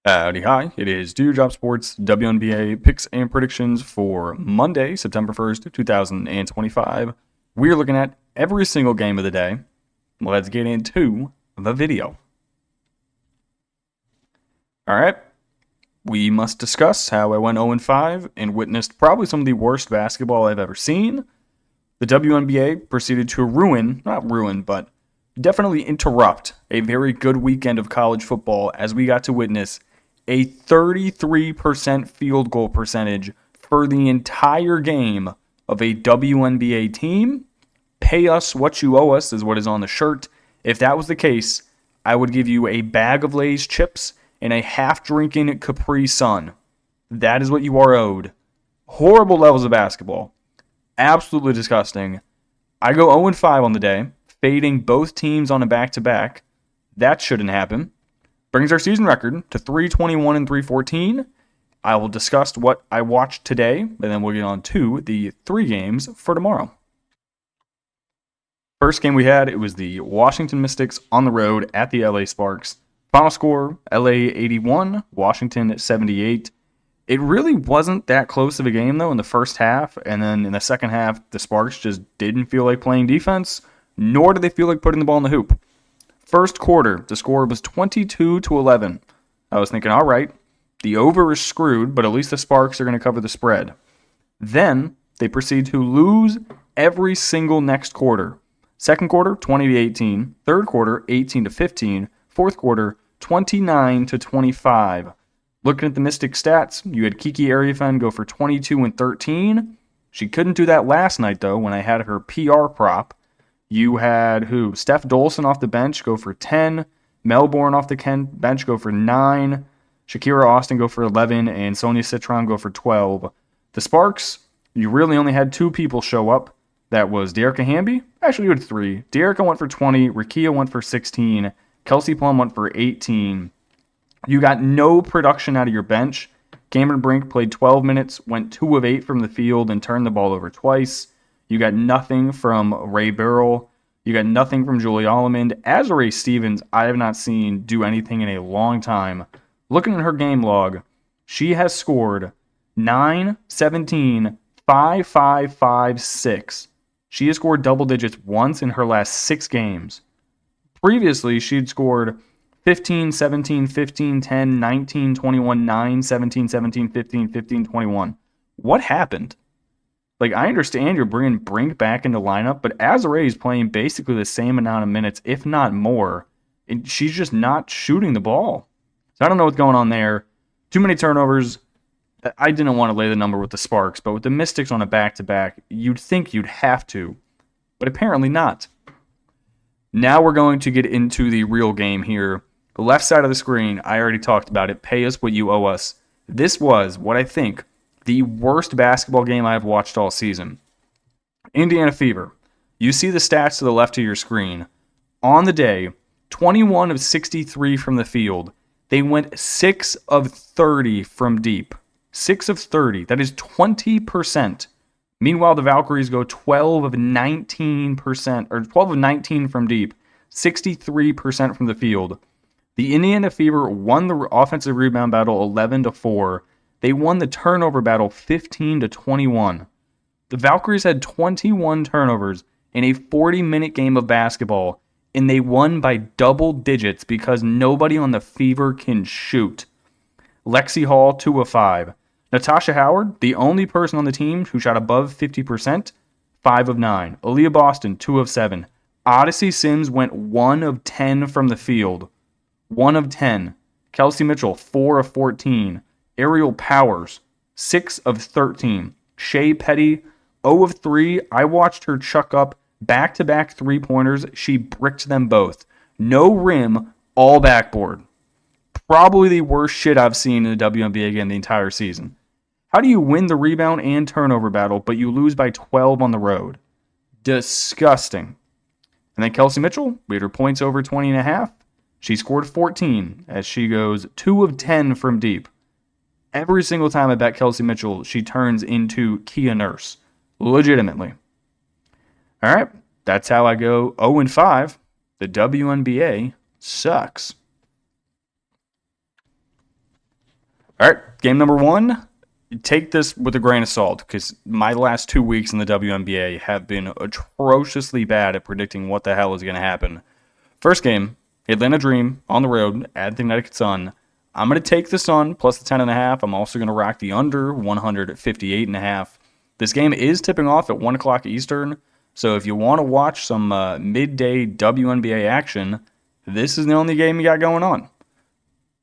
Howdy, hi. It is Do Your Job Sports WNBA Picks and Predictions for Monday, September 1st, 2025. We're looking at every single game of the day. Let's get into the video. All right. We must discuss how I went 0-5 and witnessed probably some of the worst basketball I've ever seen. The WNBA proceeded to not ruin, but definitely interrupt a very good weekend of college football as we got to witness a 33% field goal percentage for the entire game of a WNBA team. Pay us what you owe us is what is on the shirt. If that was the case, I would give you a bag of Lay's chips and a half-drinking Capri Sun. That is what you are owed. Horrible levels of basketball. Absolutely disgusting. I go 0-5 on the day, fading both teams on a back-to-back. That shouldn't happen. Brings our season record to 321 and 314. I will discuss what I watched today, and then we'll get on to the 3 games for tomorrow. First game we had, it was the Washington Mystics on the road at the LA Sparks. Final score, LA 81, Washington 78. It really wasn't that close of a game, though, in the first half, and then in the second half, the Sparks just didn't feel like playing defense, nor did they feel like putting the ball in the hoop. First quarter, the score was 22-11. I was thinking, all right, the over is screwed, but at least the Sparks are going to cover the spread. Then they proceed to lose every single next quarter. Second quarter, 20-18. Third quarter, 18-15. Fourth quarter, 29-25. Looking at the Mystic stats, you had Kiki Ariafen go for 22 and 13. She couldn't do that last night, though, when I had her PR prop. You had Steph Dolson off the bench go for 10. Melbourne off the bench go for 9. Shakira Austin go for 11. And Sonia Citron go for 12. The Sparks, you really only had 2 people show up. That was Dearica Hamby. Actually, you had 3. Dearica went for 20. Rakia went for 16. Kelsey Plum went for 18. You got no production out of your bench. Cameron Brink played 12 minutes, went 2 of 8 from the field, and turned the ball over twice. You got nothing from Ray Burrell. You got nothing from Julie Allemond. Azurá Stevens, I have not seen do anything in a long time. Looking at her game log, she has scored 9, 17, 5, 5, 5, 6. She has scored double digits once in her last 6 games. Previously, she'd scored 15, 17, 15, 10, 19, 21, 9, 17, 17, 15, 15, 21. What happened? I understand you're bringing Brink back into lineup, but Azurá is playing basically the same amount of minutes, if not more, and she's just not shooting the ball. So I don't know what's going on there. Too many turnovers. I didn't want to lay the number with the Sparks, but with the Mystics on a back-to-back, you'd think you'd have to, but apparently not. Now we're going to get into the real game here. The left side of the screen, I already talked about it. Pay us what you owe us. This was what I think the worst basketball game I've watched all season. Indiana Fever. You see the stats to the left of your screen. On the day, 21 of 63 from the field. They went 6 of 30 from deep. 6 of 30. That is 20%. Meanwhile, the Valkyries go 12 of 19%, or 12 of 19 from deep. 63% from the field. The Indiana Fever won the offensive rebound battle 11-4. They won the turnover battle 15-21. The Valkyries had 21 turnovers in a 40-minute game of basketball, and they won by double digits because nobody on the Fever can shoot. Lexi Hall, 2 of 5. Natasha Howard, the only person on the team who shot above 50%, 5 of 9. Aaliyah Boston, 2 of 7. Odyssey Sims went 1 of 10 from the field. 1 of 10. Kelsey Mitchell, 4 of 14. Ariel Powers, 6 of 13. Shea Petty, 0 of 3. I watched her chuck up back-to-back three-pointers. She bricked them both. No rim, all backboard. Probably the worst shit I've seen in the WNBA again the entire season. How do you win the rebound and turnover battle, but you lose by 12 on the road? Disgusting. And then Kelsey Mitchell, we had her points over 20.5. She scored 14 as she goes 2 of 10 from deep. Every single time I bet Kelsey Mitchell, she turns into Kia Nurse. Legitimately. All right, that's how I go 0-5. The WNBA sucks. All right, game number one. Take this with a grain of salt because my last 2 weeks in the WNBA have been atrociously bad at predicting what the hell is going to happen. First game, Atlanta Dream on the road at the Connecticut Sun. I'm going to take the Sun plus the 10.5. I'm also going to rock the under 158.5. This game is tipping off at 1 o'clock Eastern, so if you want to watch some midday WNBA action, this is the only game you got going on.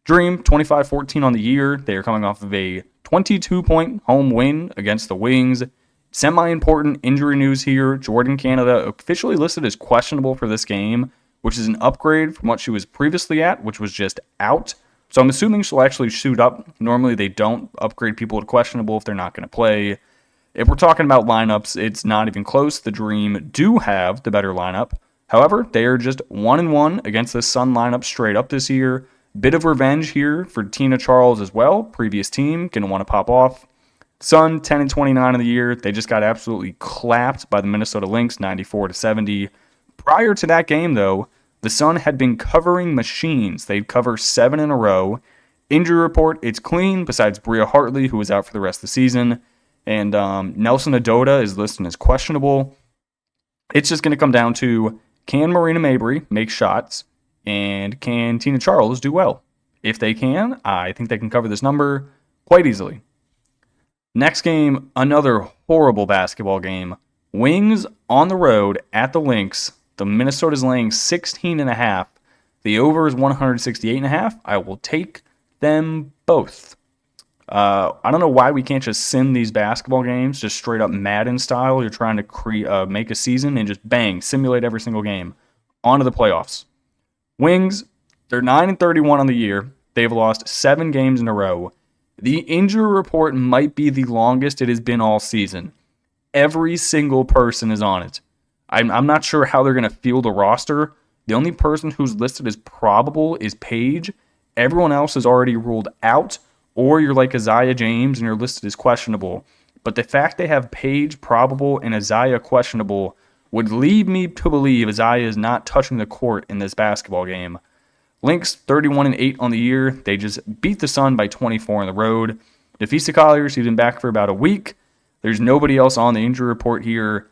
Dream 25-14 on the year. They are coming off of a 22-point home win against the Wings. Semi-important injury news here. Jordan Canada officially listed as questionable for this game, which is an upgrade from what she was previously at, which was just out. So I'm assuming she'll actually shoot up. Normally they don't upgrade people to questionable if they're not going to play. If we're talking about lineups, it's not even close. The Dream do have the better lineup. However, they are just 1-1 against the Sun lineup straight up this year. Bit of revenge here for Tina Charles as well. Previous team, going to want to pop off. Sun, 10-29 in the year. They just got absolutely clapped by the Minnesota Lynx, 94-70. Prior to that game, though, the Sun had been covering machines. They'd cover 7 in a row. Injury report, it's clean, besides Bria Hartley, who is out for the rest of the season. And Nelson Adota is listed as questionable. It's just going to come down to, can Marina Mabrey make shots? And can Tina Charles do well? If they can, I think they can cover this number quite easily. Next game, another horrible basketball game. Wings on the road at the Lynx. The Minnesota's laying 16.5. The over is 168.5. I will take them both. I don't know why we can't just sim these basketball games, just straight up Madden style. You're trying to make a season and just bang, simulate every single game. On to the playoffs. Wings, they're 9-31 on the year. They've lost 7 games in a row. The injury report might be the longest it has been all season. Every single person is on it. I'm not sure how they're going to field a roster. The only person who's listed as probable is Paige. Everyone else is already ruled out, or you're like Isaiah James and you're listed as questionable. But the fact they have Paige probable and Isaiah questionable would lead me to believe Isaiah is not touching the court in this basketball game. Lynx, 31-8 on the year. They just beat the Sun by 24 on the road. DeFisa Colliers, he's been back for about a week. There's nobody else on the injury report here.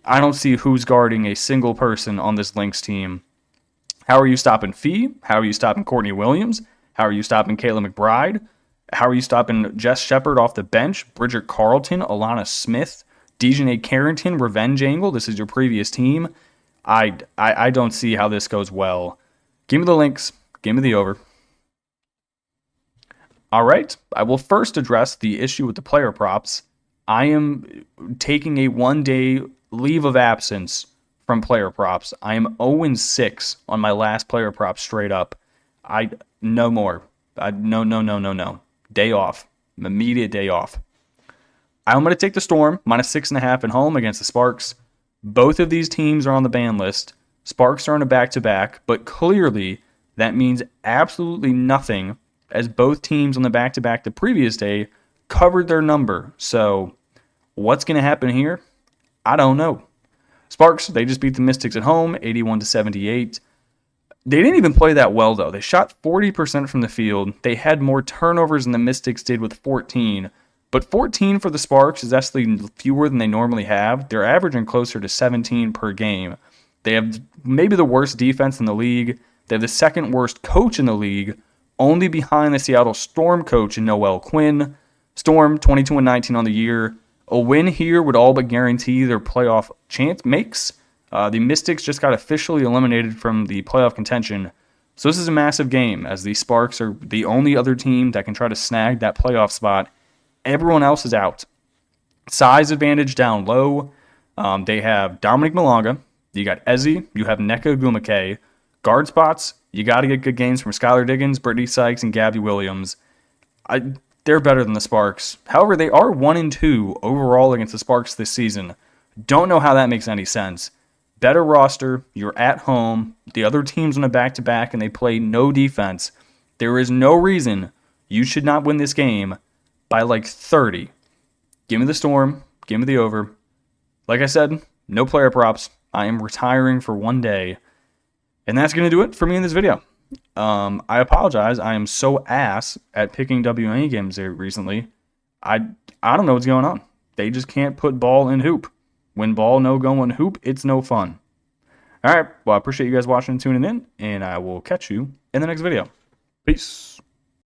I don't see who's guarding a single person on this Lynx team. How are you stopping Fee? How are you stopping Courtney Williams? How are you stopping Kayla McBride? How are you stopping Jess Shepard off the bench? Bridget Carlton, Alana Smith, Dejanay Carrington, Revenge Angle. This is your previous team. I don't see how this goes well. Give me the Lynx. Give me the over. All right. I will first address the issue with the player props. I am taking a 1-day leave of absence from player props. I am 0-6 on my last player prop straight up. No more. No. Day off. Immediate day off. I'm going to take the Storm, -6.5 at home against the Sparks. Both of these teams are on the ban list. Sparks are on a back-to-back, but clearly that means absolutely nothing, as both teams on the back-to-back the previous day covered their number. So what's going to happen here? I don't know. Sparks, they just beat the Mystics at home, 81-78. They didn't even play that well, though. They shot 40% from the field. They had more turnovers than the Mystics did with 14. But 14 for the Sparks is actually fewer than they normally have. They're averaging closer to 17 per game. They have maybe the worst defense in the league. They have the second worst coach in the league, only behind the Seattle Storm coach in Noel Quinn. Storm, 22-19 on the year. A win here would all but guarantee their playoff chance makes. The Mystics just got officially eliminated from the playoff contention. So this is a massive game, as the Sparks are the only other team that can try to snag that playoff spot. Everyone else is out. Size advantage down low. They have Dominic Malonga. You got Ezzy. You have Nneka Ogwumike. Guard spots, you got to get good games from Skylar Diggins, Brittany Sykes, and Gabby Williams. They're better than the Sparks. However, they are 1-2 overall against the Sparks this season. Don't know how that makes any sense. Better roster. You're at home. The other team's on a back-to-back, and they play no defense. There is no reason you should not win this game by like 30. Give me the Storm. Give me the over. Like I said, no player props. I am retiring for 1 day. And that's going to do it for me in this video. I apologize. I am so ass at picking WNBA games there recently. I I don't know what's going on. They just can't put ball in hoop. When ball no going hoop, it's no fun. All right. Well, I appreciate you guys watching and tuning in, and I will catch you in the next video. Peace.